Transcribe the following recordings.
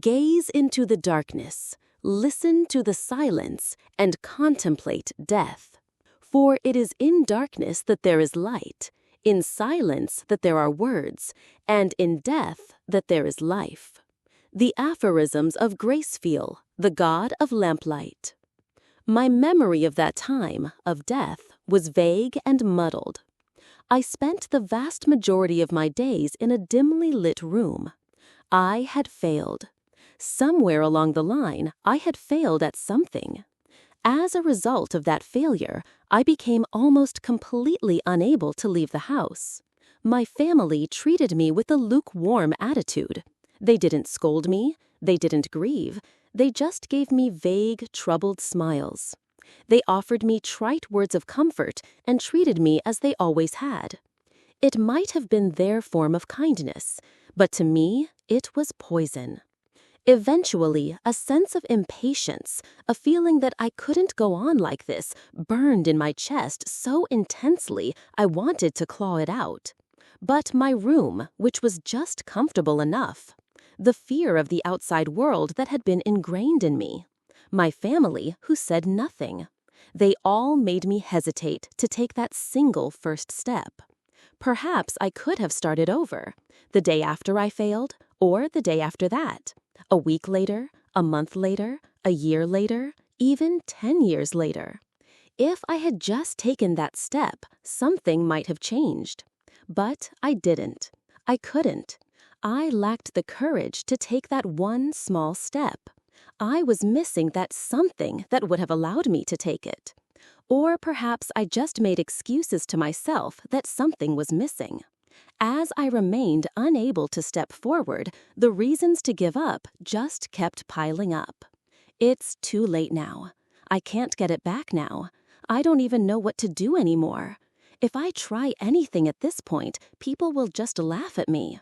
Gaze into the darkness, listen to the silence, and contemplate death. For it is in darkness that there is light, in silence that there are words, and in death that there is life. The aphorisms of Gracefeel, the god of lamplight. My memory of that time, of death, was vague and muddled. I spent the vast majority of my days in a dimly lit room. I had failed. Somewhere along the line, I had failed at something. As a result of that failure, I became almost completely unable to leave the house. My family treated me with a lukewarm attitude. They didn't scold me, they didn't grieve, they just gave me vague, troubled smiles. They offered me trite words of comfort and treated me as they always had. It might have been their form of kindness, but to me, it was poison. Eventually, a sense of impatience, a feeling that I couldn't go on like this, burned in my chest so intensely I wanted to claw it out. But my room, which was just comfortable enough, the fear of the outside world that had been ingrained in me, my family who said nothing, they all made me hesitate to take that single first step. Perhaps I could have started over, the day after I failed, or the day after that. A week later, a month later, a year later, even 10 years later. If I had just taken that step, something might have changed. But I didn't. I couldn't. I lacked the courage to take that one small step. I was missing that something that would have allowed me to take it. Or perhaps I just made excuses to myself that something was missing. As I remained unable to step forward, the reasons to give up just kept piling up. It's too late now. I can't get it back now. I don't even know what to do anymore. If I try anything at this point, people will just laugh at me.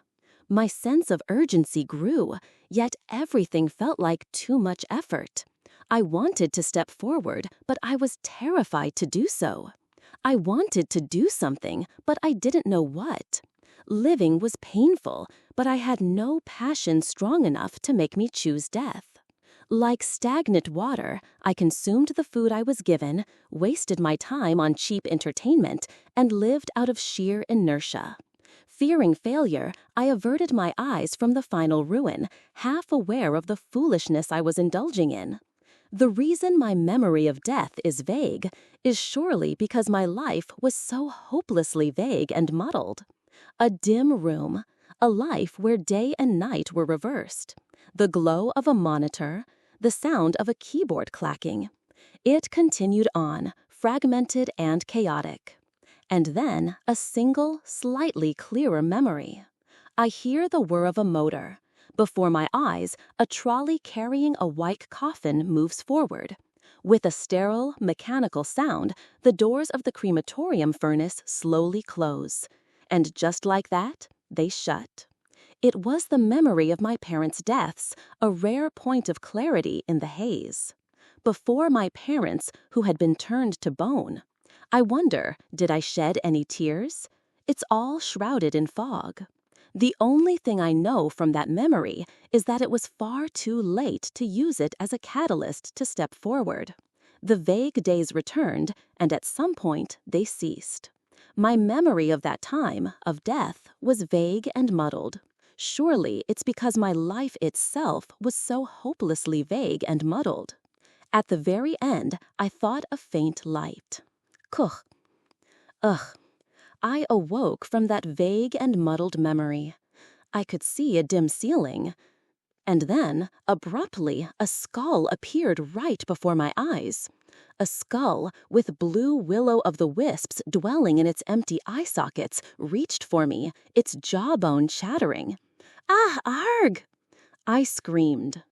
My sense of urgency grew, yet everything felt like too much effort. I wanted to step forward, but I was terrified to do so. I wanted to do something, but I didn't know what. Living was painful, but I had no passion strong enough to make me choose death. Like stagnant water, I consumed the food I was given, wasted my time on cheap entertainment, and lived out of sheer inertia. Fearing failure, I averted my eyes from the final ruin, half aware of the foolishness I was indulging in. The reason my memory of death is vague is surely because my life was so hopelessly vague and muddled. A dim room, a life where day and night were reversed, the glow of a monitor, the sound of a keyboard clacking. It continued on, fragmented and chaotic. And then a single, slightly clearer memory. I hear the whir of a motor. Before my eyes, a trolley carrying a white coffin moves forward. With a sterile, mechanical sound, the doors of the crematorium furnace slowly close. And just like that, they shut. It was the memory of my parents' deaths, a rare point of clarity in the haze. Before my parents, who had been turned to bone. I wonder, did I shed any tears? It's all shrouded in fog. The only thing I know from that memory is that it was far too late to use it as a catalyst to step forward. The vague days returned, and at some point they ceased. My memory of that time, of death, was vague and muddled. Surely it's because my life itself was so hopelessly vague and muddled. At the very end, I thought a faint light. Kuch. Ugh. I awoke from that vague and muddled memory. I could see a dim ceiling. And then, abruptly, a skull appeared right before my eyes. A skull with blue will-o'-the-wisps dwelling in its empty eye sockets reached for me, its jawbone chattering. Ah, arg! I screamed.